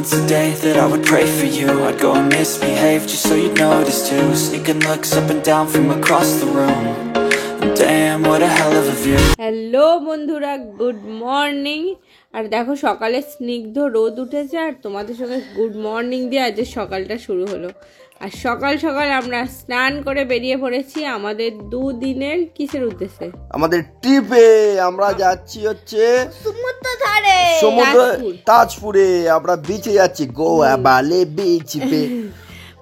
once a day that I would pray for you. I'd go and misbehave just so you'd notice too. Sneaking looks up and down from across the room. Damn, what a hell of a view. Hello বন্ধুরা, good morning. আর দেখো সকালে স্নিগ্ধ রোদ উঠেছে আর তোমাদের সঙ্গে good morning দিয়ে আজকে সকালটা শুরু হলো। আর সকাল সকাল আমরা স্নান করে বেরিয়ে পড়েছি আমাদের দুদিনের কিসের উদ্দেশ্যে? আমাদের ট্রিপে আমরা যাচ্ছি হচ্ছে সমুদ্র তাজপুরে। আমরা বিচে যাচ্ছি, গোয়া বালে বিচে।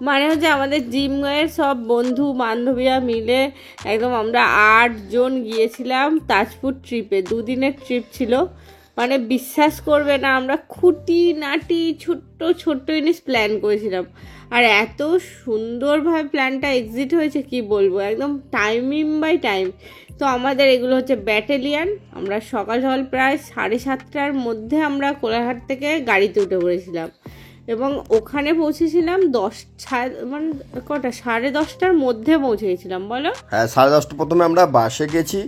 মানে হচ্ছে আমাদের জিমের সব বন্ধু বান্ধবীরা মিলে একদম আমরা 8 জন গিয়েছিলাম তাজপুর ট্রিপে। দুদিনের ট্রিপ ছিল। মানে বিশ্বাস করবে না, আমরা খুঁটি নাটি ছোট্ট ছোট্ট জিনিস প্ল্যান করেছিলাম। আর এত সুন্দরভাবে প্ল্যানটা এক্সিট হয়েছে কি বলবো, একদম টাইমিং বাই টাইম। তো আমাদের এগুলো হচ্ছে ব্যাটালিয়ান। আমরা সকাল সকাল প্রায় 7:30টার মধ্যে আমরা কোলাঘাট থেকে গাড়িতে উঠে পড়েছিলাম এবং ওখানে পৌঁছেছিলাম 10:30টার মধ্যে পৌঁছে গেছিলাম। বলো? হ্যাঁ, 10:30 প্রথমে আমরা বাসে গেছি,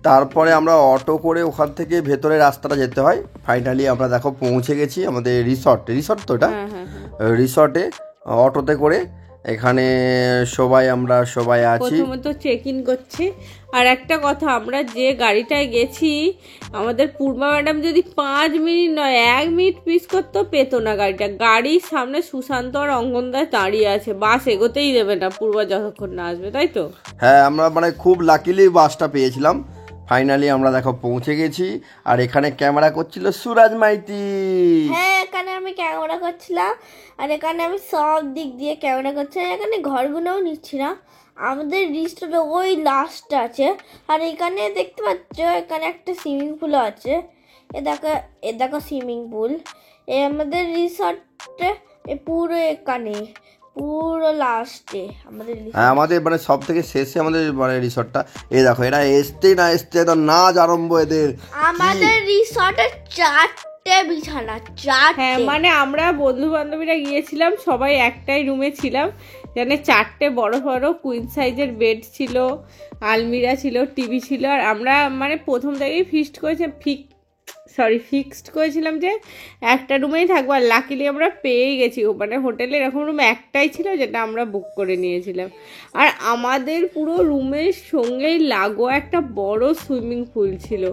তারপরে আমরা অটো করে ওখান থেকে ভেতরে রাস্তাটা যেতে হয়। ফাইনালি আমরা দেখো পৌঁছে গেছি আমাদের রিসর্ট তো এটা রিসর্টে। অটোতে করে এখানে আমরা সবাই আছি। প্রথমে তো চেক ইন করছি। আর একটা কথা, আমরা যে গাড়িটায় গেছি আমাদের পূর্বা ম্যাডাম যদি 5 মিনিট নয় 1 মিনিট পিস করতো পেতো না গাড়িটা। গাড়ির সামনে সুশান্ত আর অঙ্গনদায় দাঁড়িয়ে আছে, বাস এগোতেই দেবে না পূর্বা যতক্ষণ না আসবে, তাই তো? হ্যাঁ, আমরা মানে খুব লাকিলি বাসটা পেয়েছিলাম। ফাইনালি আমরা দেখো পৌঁছে গেছি। আর এখানে ক্যামেরা করছিল সুরাজ মাইতি। হ্যাঁ, এখানে আমি ক্যামেরা করছিলাম আর এখানে আমি সব দিক দিয়ে ক্যামেরা করছিলাম। এখানে ঘরগুলোও নিচ্ছিলাম। আমাদের রিসর্টে ওই লাস্ট আছে। আর এখানে দেখতে পাচ্ছ এখানে একটা সুইমিং পুলও আছে। এ দেখো সুইমিং পুল। আমাদের রিসর্টে পুরো এখানে পুরো লাস্টে আমাদের মানে সব থেকে শেষে আমাদের মানে রিসর্টটা। এই দেখো এরা আসতে তো নাচ আরম্ভ এদের। আমাদের রিসর্টে 4টে বিছানা, 4টে। হ্যাঁ, মানে আমরা বন্ধু বান্ধবীরা গিয়েছিলাম, সবাই একটাই রুমে ছিলাম। যেখানে 4টে বড় বড় কুইন সাইজের বেড ছিল, আলমিরা ছিল, টিভি ছিল। আর আমরা মানে প্রথম থেকেই ফিক্সড করেছিলাম যে একটা রুমেই থাকবো। আর লাকিলি আমরা পেয়েই গেছি। মানে হোটেলে এরকম রুম একটাই ছিল যেটা আমরা বুক করে নিয়েছিলাম। আর আমাদের পুরো রুমের সঙ্গেই লাগোয়া একটা বড় সুইমিং পুল ছিল।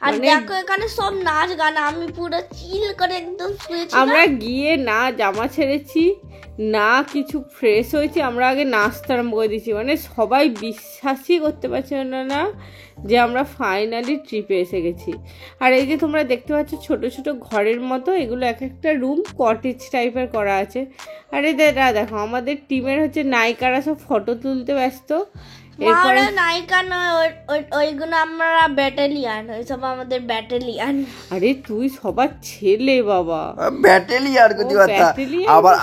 আর দেখো এখানে সব নাচ গান, আমি পুরো চিল করে একদম শুয়েছিলাম। আমরা গিয়ে না জামা ছেড়েছি না কিছু ফ্রেশ হয়েছি, আমরা আগে নাচতে আরম্ভ করে দিয়েছি। মানে সবাই বিশ্বাসই করতে পারছিল না যে আমরা ফাইনালি ট্রিপে এসে গেছি। আর এই যে তোমরা দেখতে পাচ্ছ ছোট ছোট ঘরের মতো, এগুলো এক একটা রুম কটেজ টাইপের করা আছে। আর এরা দেখো আমাদের টিমের হচ্ছে নায়িকারা সব ফটো তুলতে ব্যস্ত। এরপরে নায়িকা নয়, ওইগুলো আমরা ব্যাটালিয়ান, ওইসব আমাদের ব্যাটালিয়ান। আরে তুই সবার ছেলে বাবা, ব্যাটালিয়ান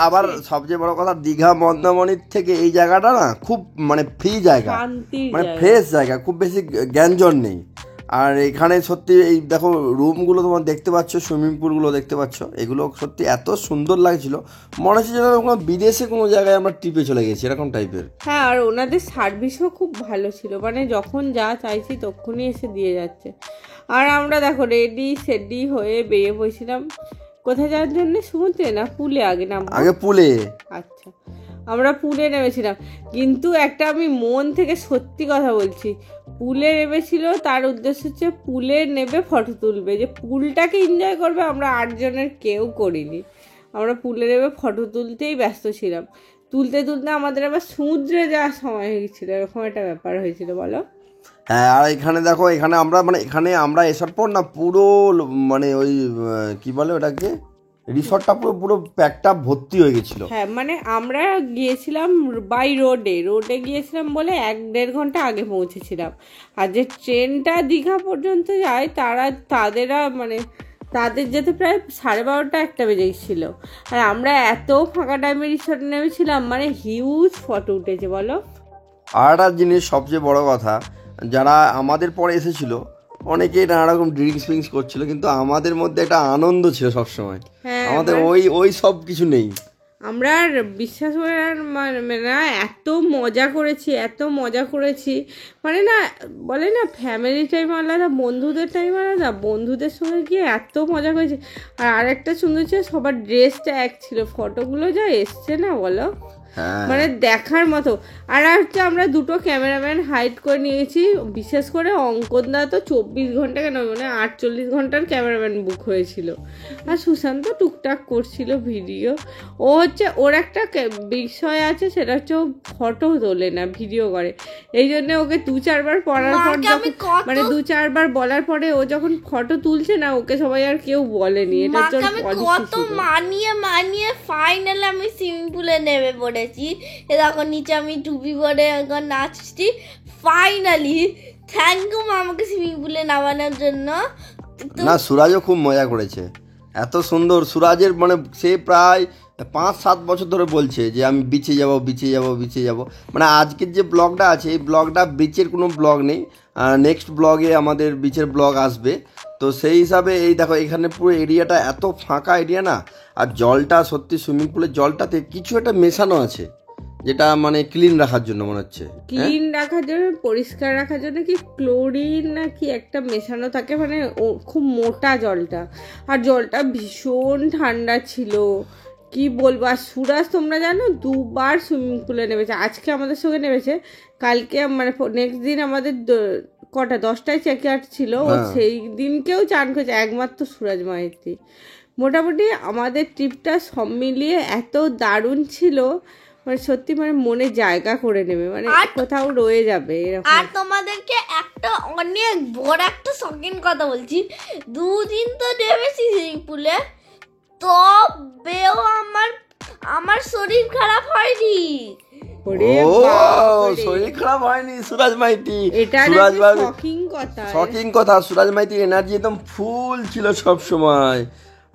আবার সবচেয়ে বড় কথা, দীঘা মন্দারমণির থেকে এই জায়গাটা না খুব মানে ফ্রি জায়গা, মানে ফ্রেশ জায়গা, খুব বেশি জ্ঞানজন নেই। আর এখানে সত্যি এই দেখো রুমগুলো তোমার দেখতে পাচ্ছ, সুইমিং পুলগুলো দেখতে পাচ্ছ, এগুলো সত্যি এত সুন্দর লাগছিল, মনে হচ্ছে যেন কোনো বিদেশে কোনো জায়গায় আমরা ট্রিপে চলে গেছি এরকম টাইপের। হ্যাঁ, আর ওনাদের সার্ভিসও খুব ভালো ছিল, মানে যখন যা চাইছি তখনই এসে দিয়ে যাচ্ছে। আর আমরা দেখো রেডি হয়ে বেরিয়ে পড়েছিলাম কোথায় যাওয়ার জন্য? সমুদ্রে না পুলে? আগে পুলে। আচ্ছা, আমরা পুলে নেমেছিলাম। কিন্তু একটা আমি মন থেকে সত্যি কথা বলছি, পুলে নেমেছিল তার উদ্দেশ্য হচ্ছে পুলে নেবে ফটো তুলবে, যে পুলটাকে এনজয় করবে। আমরা 8 জনের কেউ করিনি, আমরা পুলে নেবে ফটো তুলতেই ব্যস্ত ছিলাম। তুলতে আমাদের আবার সমুদ্রে যাওয়ার সময় হয়ে গেছিলো, এরকম একটা ব্যাপার হয়েছিল। বলো? হ্যাঁ, আর এখানে দেখো এখানে আমরা এসার পর না পুরো মানে ওই কি বলে ওটাকে, রিসর্টটা পুরো প্যাকটা ভর্তি হয়ে গেছিল। হ্যাঁ, মানে আমরা গিয়েছিলাম বাই রোডে গিয়েছিলাম বলে 1-1.5 ঘন্টা আগে পৌঁছেছিলাম। আর যে ট্রেনটা দীঘা পর্যন্ত যায় তাদের যেতে প্রায় 12:30-1টা বেজে গেছিল। আর আমরা এত ফাঁকা টাইমে রিসর্টে নেমেছিলাম, মানে হিউজ ফটো উঠেছে। বলো? আর একটা জিনিস সবচেয়ে বড় কথা, যারা আমাদের পরে এসেছিল অনেকেই নানা রকম ড্রিঙ্কস করছিল, কিন্তু আমাদের মধ্যে একটা আনন্দ ছিল সবসময়। আমাদের ওই সব কিছু নেই। আমরা আর বিশ্বাস করে আর মানে না এত মজা করেছি মানে না বলে না ফ্যামিলি টাইম আলাদা, বন্ধুদের টাইম আলাদা, বন্ধুদের সঙ্গে গিয়ে এত মজা করেছি। আর আরেকটা সুন্দর ছিল, সবার ড্রেসটা এক ছিল, ফটোগুলো যা এসছে না বলো, মানে দেখার মতো। আর হচ্ছে আমরা দুটো ক্যামেরাম্যান হাইড করে নিয়েছি, বিশেষ করে অঙ্কনদা তো 24 ঘন্টা কেন মানে 48 ঘন্টার ক্যামেরাম্যান বুক হয়েছিল। আর সুশান্ত টুকটাক করছিল ভিডিও। ও হচ্ছে ওর একটা বিষয় আছে, সেটা হচ্ছে ও ফটো তোলে না, ভিডিও করে। এই জন্য ওকে 2-4 বার পড়ার পর মানে 2-4 বার বলার পরে ও যখন ফটো তুলছে না, ওকে সবাই আর কেউ বলেনি। এটা কত মানিয়ে ফাইনালি আমি সুইমিং পুলে নেমে পড়েছি। দেখো নিচে আমি টুপি পরে এখন নাচছি। ফাইনালি থ্যাংক ইউ আমাকে সুইমিং পুলে নামানোর জন্য। না সুরাজও খুব মজা করেছে, এত সুন্দর। সুরাজের মানে সে প্রায় 5-7 বছর ধরে বলছে যে আমি বিচে যাব। মানে আজকের যে ব্লগটা আছে, এই ব্লগটা বিচের কোনো ব্লগ নেই, নেক্সট ব্লগে আমাদের বিচের ব্লগ আসবে। তো সেই হিসাবে এই দেখো এখানে পুরো এরিয়াটা এত ফাঁকা এরিয়া না, আর জলটা সত্যি সুইমিং পুলের জলটাতে কিছু একটা মেশানো আছে, যেটা মানে ক্লিন রাখার জন্য মনে হচ্ছে, ক্লিন রাখার জন্য, পরিষ্কার রাখার জন্য কি ক্লোরিন না কি একটা মেশানো থাকে, মানে খুব মোটা জলটা। আর জলটা ভীষণ ঠান্ডা ছিল, কি বলবো। আর সুরাজ তোমরা জানো 2 বার সুইমিং পুলে নেমেছে, আজকে আমাদের সঙ্গে নেমেছে, কালকে মানে নেক্সট দিন আমাদের 10টায় চেক আউট ছিল, ও সেই দিনকেও চান করেছে, একমাত্র সুরাজ মাইতি। মোটামুটি আমাদের ট্রিপটা সব মিলিয়ে এত দারুণ ছিল, মানে সত্যি মানে মনে জায়গা করে নেবে, মানে কোথাও রয়ে যাবে এরকম। আর তোমাদেরকে একটা অনেক বড় একটা শখিন কথা বলছি, 2 দিন তো নেমেছি সুইমিং পুলে, তবেও আমার শরীর খারাপ হয়নি। শরীর খারাপ হয়নি সুরাজ মাইতি। শকিং কথা, সুরাজ মাইতির এনার্জি একদম ফুল ছিল সব সময়।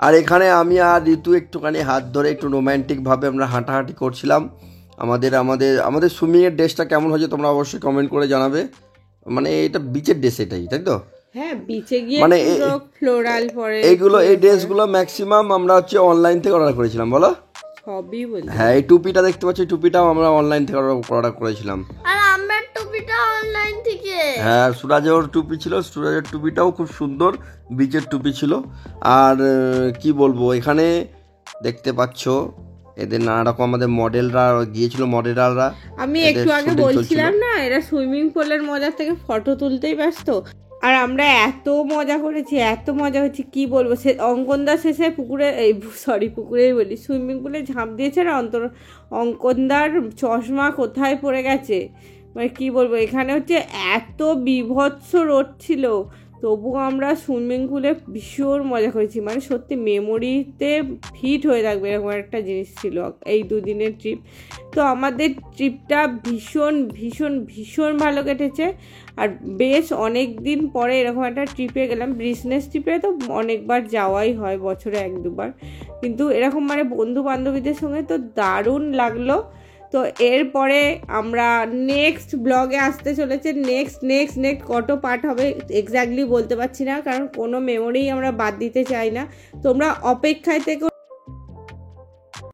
আর এখানে আমি আর ঋতু একটুখানি হাত ধরে একটু রোম্যান্টিক ভাবে আমরা হাঁটাহাঁটি করছিলাম। আমাদের সুইমিংয়ের ড্রেসটা কেমন হয়েছে তোমরা অবশ্যই কমেন্ট করে জানাবে। মানে এটা বিচের ড্রেস, এটাই তাই তো? হ্যাঁ, বিচে গিয়ে মানে ফ্লোরাল পরে এই ড্রেসগুলো ম্যাক্সিমাম আমরা হচ্ছে অনলাইন থেকে অর্ডার করেছিলাম, বলো? সবই বলি। হ্যাঁ, এই টুপিটা দেখতে পাচ্ছ, এই টুপিটাও আমরা অনলাইন থেকে অর্ডার করেছিলাম। আর আমার টুপিটা অনলাইন থেকে। হ্যাঁ, সুরাজের টুপি ছিল, সুরাজের টুপিটাও খুব সুন্দর বিচের টুপি ছিল। আর কি বলবো, এখানে দেখতে পাচ্ছ এদের নানা রকম আমাদের মডেলরা গিয়েছিল, মডেলাররা। আমি একটু আগে বলছিলাম না, এরা সুইমিং পুলের মজা থেকে ফটো তুলতেই ব্যস্ত। আর আমরা এত মজা করেছি কি বলবো। অঙ্কনদা শেষে পুকুরেই বলি, সুইমিং পুলে ঝাঁপ দিয়েছে না, অঙ্কনদার চশমা কোথায় পড়ে গেছে, মানে কি বলবো। এখানে হচ্ছে এত বীভৎস রোদ ছিল, তবুও আমরা সুইমিং পুলে ভীষণ মজা করেছি, মানে সত্যি মেমোরিতে ফিট হয়ে থাকবে এরকম একটা জিনিস ছিল এই 2 দিনের ট্রিপ। তো আমাদের ট্রিপটা ভীষণ ভালো কেটেছে। আর বেশ অনেক দিন পরে এরকম একটা ট্রিপে গেলাম। বিজনেস ট্রিপে তো অনেকবার যাওয়াই হয়, বছরে 1-2 বার, কিন্তু এরকম মানে বন্ধু বান্ধবীদের সঙ্গে তো দারুণ লাগলো। তো এরপরে আমরা নেক্সট ব্লগে আসতে চলেছে, নেক্সট কত পার্ট হবে এক্স্যাক্টলি বলতে পারছি না, কারণ কোনো মেমোরি আমরা বাদ দিতে চাই না। তোমরা অপেক্ষায় থেকো